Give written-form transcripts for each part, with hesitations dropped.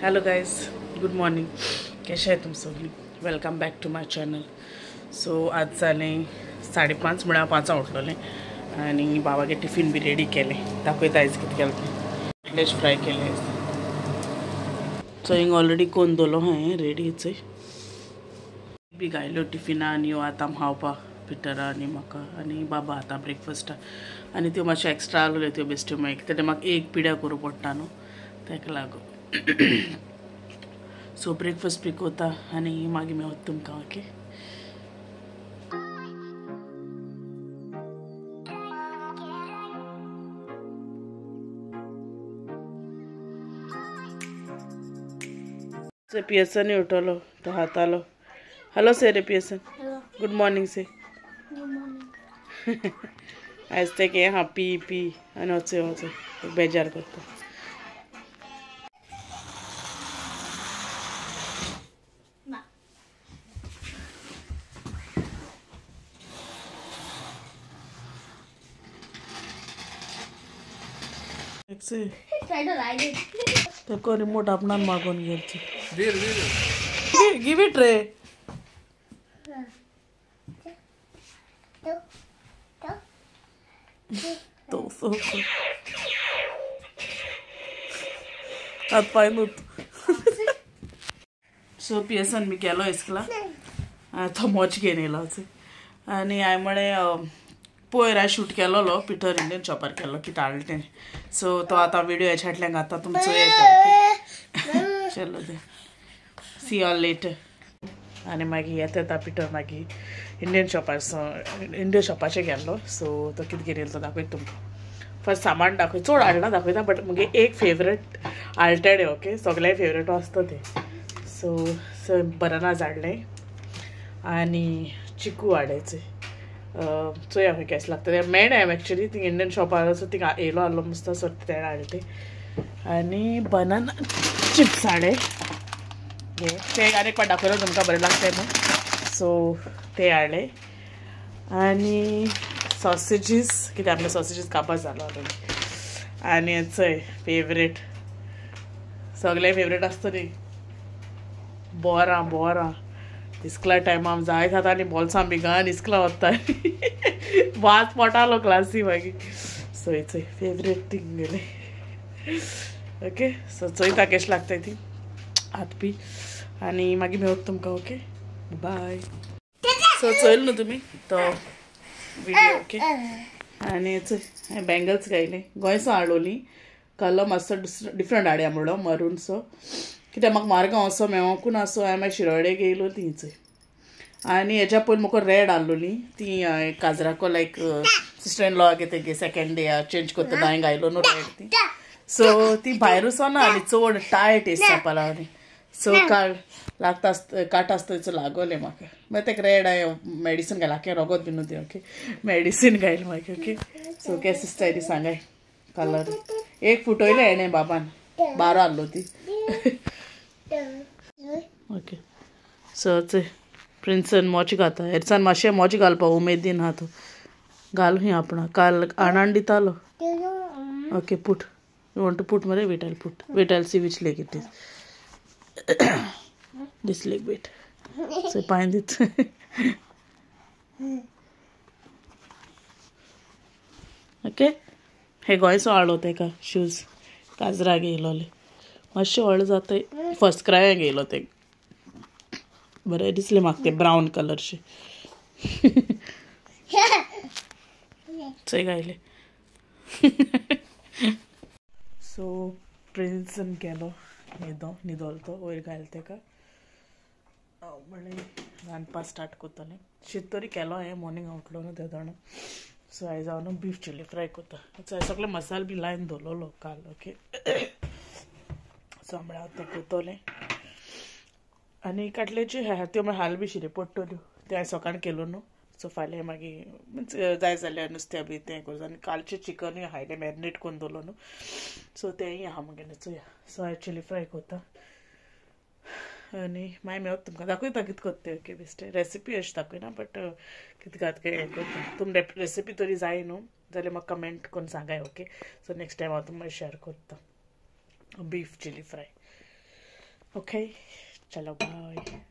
Hello guys, good morning. कशा आहे तुम्ही सगळी? Welcome back to my channel. So आज जाले 5:30 म्हणल्यार 5 उठलोले आणि बाबागे टिफिन बी रेडी केले. दाखयता आयज कितें केलें तें. कटलेट फ्राय केले. सो हिंग ऑलरेडी कोण दवरलो हांवें रेडीच बी घायल्यो टिफिनान ह्यो आतां खावपाक पिटरा आनी म्हाका आनी बाबा आतां ब्रेकफास्टाक आनी त्यो मातश्यो एक्स्ट्रा आसल्यो त्यो बेश्ट्यो मागीर कित्याक म्हाका एक पिड्या करूं पडटा न्हू ताका लागून. सो ब्रेकफास्ट पिकोता आनी मागीर मेवता तुमकां. ओके, से पियसन उठलो तो हातालो. हॅलो से रे पियसन. गुड मॉर्निंग से. आज ते के हाँ पी पी आनी वचो बेजार करता. तेको रिमोट आपणान मागून घेवची. गिव इट रे. तो सो हात पाय न्हूत. सो पियसन मी केलो इसकला तो मोच घेवन येयलो आनी हांवें म्हळें पयर हांवें शूट केलोलो पिटर इंडियन शॉपार केलो की ताळटें. सो तो आतां विडियो हेच्या फाटल्यान घाता तुमचो येता. चलो दे सी ऑल लेटर. आनी मागीर येता पिटर मागीर इंडियन शॉपाचेर गेल्लो. सो तो कितें घेवन येयलो तो दाखयता तुमकां. फर्स्ट सामान दाखय, चड हाडना दाखयता बट मुगे एक फेवरेट आल्टेडे. ओके, सगळे फेवरेट आसता ते. सो बनानाज हाडले आनी चिकू हाडायचे. चोया खंय केस लागता ते मेळ्ळे हांवें एक्चुली थिंग इंडियन शॉपार सो थिंग येयलो आहलो मस्त. सो ते हाडले ते आनी बनाना चिप्स हाडे. ते आनीक पाट दाखयलो तुमकां बरें लागता न्हू. सो ते हाडले आनी सॉसेजीस कितें आपले सॉसेजीस कापास जालो ऑलरेडी. आनी चोय फेवरेट सगळे फेवरेट आसता न्ही बोरां इस्कला टायमा आमी जाय खाता आनी बोल्सां बी घान इस्कला वता. वास पोटालो क्लासी मागीर. सो चोय फेवरेट थिंग गेले. ओके, सो चोयता केश लागताय ती हात पी आनी मागीर मेवता तुमकां. Okay, bye. सो चोयलो न्हू तुमी तो विडियो. ओके, आनी चोय हांवें बँगल्स घायले. गोंयसो हाडलोली कलर मातसो डिफरंट हाडया म्हणलो मरून. सो कित्याक म्हाका मारगांव वचो मेळोकूं ना. सो हांवें मागीर शिरोडेक येयलो ती चोय. आनी हेच्या पयलीं म्हाका रेड हाडलोली ती काजराको लायक सिस्टर इन लॉ कितें सेकेंड डे चेंज करता हांवें घायलो न्हू रेड ती. सो ती भायर वचना आनी चड टायट येस जावपा लागली. सो लागता काट आसता थंयचो लागोलें म्हाका. मागीर तेका रेड हांवें मेडिसीन घायलें आख्खें रगत बीन न्हू तें. ओके, मेडिसीन घायलें मागीर. ओके, सो केस स्टायली सांगाय कलर एक फुटोयलें हेणें बाबान 12 हाडलो ती. ओके, सो चोय प्रिंसन मोच घाता. हेरसान मातशें मोच घालपा उमेदीन आहा तो घाल ही आपणा काल आणान दितालो. Okay, put you want to put मरे. Wait I'll see which leg it is. This leg wait. So पांय दीत. ओके, हे गोंयचो हाडलो तेका शूज काजराक येयलोले मातशें व्हड जाताय. फर्स्ट क्रायाक येयलो ते बरें दिसलें म्हाका ते ब्रावन कलरशे. चोय घायले. सो प्रिंसन गेलो न्हिदोलो तो वयर घायल तेका. म्हळें रांदपा स्टार्ट कोत्तलें. शीत तरी केलो हांवें मॉर्निंग उठलो न्हू ते जाणा. सो आयज हांव न्हू बीफ चिली फ्राय कोत्ता. सो हांवें सगळे मसाले बी लायन दवरलोलो काल. ओके, सो म्हळ्यार हांव तें कोत्तोलें आनी काटलेची त्यो म्हळ्यार हाल बी शिरे पडटल्यो ते हांवें सकाळ केलो न्हू. सो फाल्यां मागीर मिन्स जाय जाल्यार नुस्त्या बी तें करता. आनी कालचें चिकनूय हायलें मॅरिनेट करून दवरलो न्हू. सो तेंय आहा म्हगेलें. चोया सो हांवें चिली फ्राय कोत्ता आनी मागीर मेवता तुमकां दाखयता कितें कोत्ता तें. ओके, बेश्टें रेसिपी अशें दाखयना बट कितें घात हें कोत्ता. तुमकां रेसिपी तरी जाय न्हू जाल्यार म्हाका कमेंट करून सांगाय. ओके, सो नेक्स्ट टायम हांव तुमकां शेअर कोत्ता बीफ चिली फ्राय. ओके चलो बाय.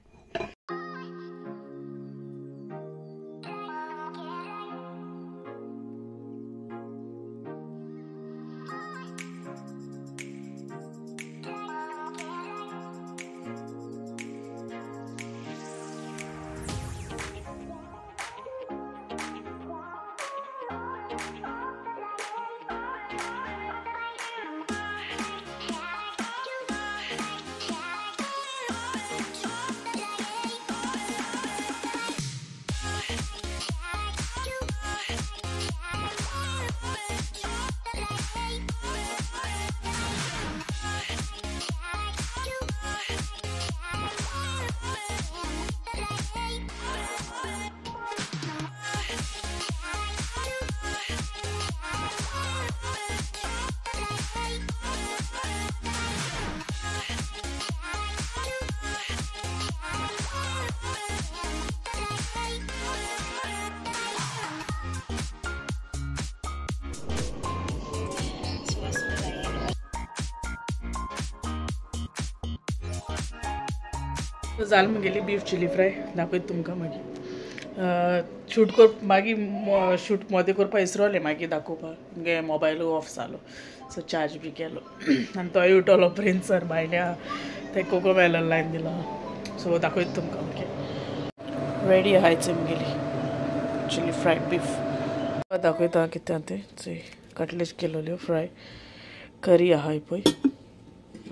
तो जाल मुगेली बीफ चिली फ्राय दाखयत तुमकां मागीर शूट कर मागीर शूट मोदें करपा इसरोलें मागीर दाखोवपाक मुगे मोबायलू ऑफ जालो सो चार्ज बी केलो आनी तोय उठलो प्रिंसर भायल्या ते कोको मेलन लायन दिलो सो दाखयत तुमकां ओके रेडी आहायचें मुगेली चिली फ्राय बीफ दाखयता कितें तें कटलेट केलोल्यो फ्राय करी आहाय पळय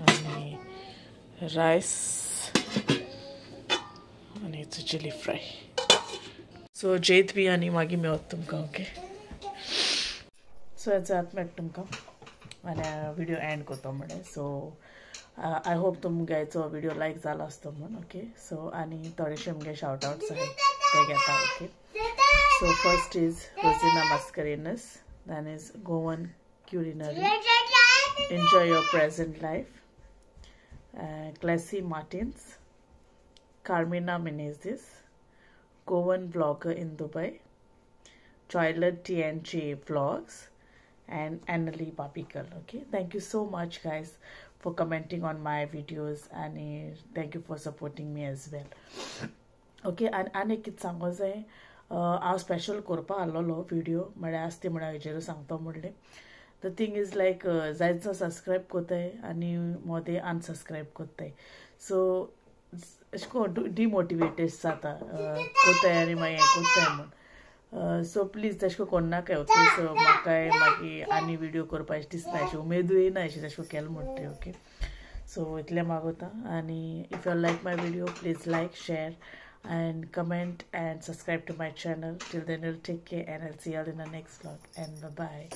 आनी रायस and it's a chili fry. So जेत भी आनी मागी मेवत तुमकां ओके. सो हेचो आत मेळटा तुमकां आनी व्हिडिओ एंड करता म्हणे. सो आय होप तुमगे हेचो व्हिडिओ लायक जालो आसतो म्हूण ओके. सो आनी थोडेशे मुगे शाउट आउट्स आहाय ते घेता okay. So first is Rosina Mascarenhas, then is Goan Culinary, Enjoy Your Present Life, Classy Martins, Carmina Menezes, Goan Vlogger in Dubai, Toilet TNG Vlogs, and Annalie Babikal. Okay, thank you so much guys for commenting on my videos and thank you for supporting me as well. Okay, and एक कितें सांगो जाय हांव special करपा आसलोलो video म्हळ्यार आसता म्हळ्यार हेजेर सांगता म्हणलें. द थिंग इज लायक जायत सबस्क्रायब कोताय आनी मोदें अनसबस्क्रायब कोताय सो अशें करून डिमोटिवेटेड जाता कोताय आनी मागीर हें कोताय म्हूण. सो प्लीज तशें करून नाका ओके. सो म्हाकाय मागीर आनी व्हिडिओ करपा अशें दिसना अशें उमेदूय येना अशें तशें केलें म्हणटा ओके. सो इतलें मागोता आनी if you like my video please like share and comment and subscribe to my channel. Till then, you'll take care and I'll see you all in the next vlog and bye bye.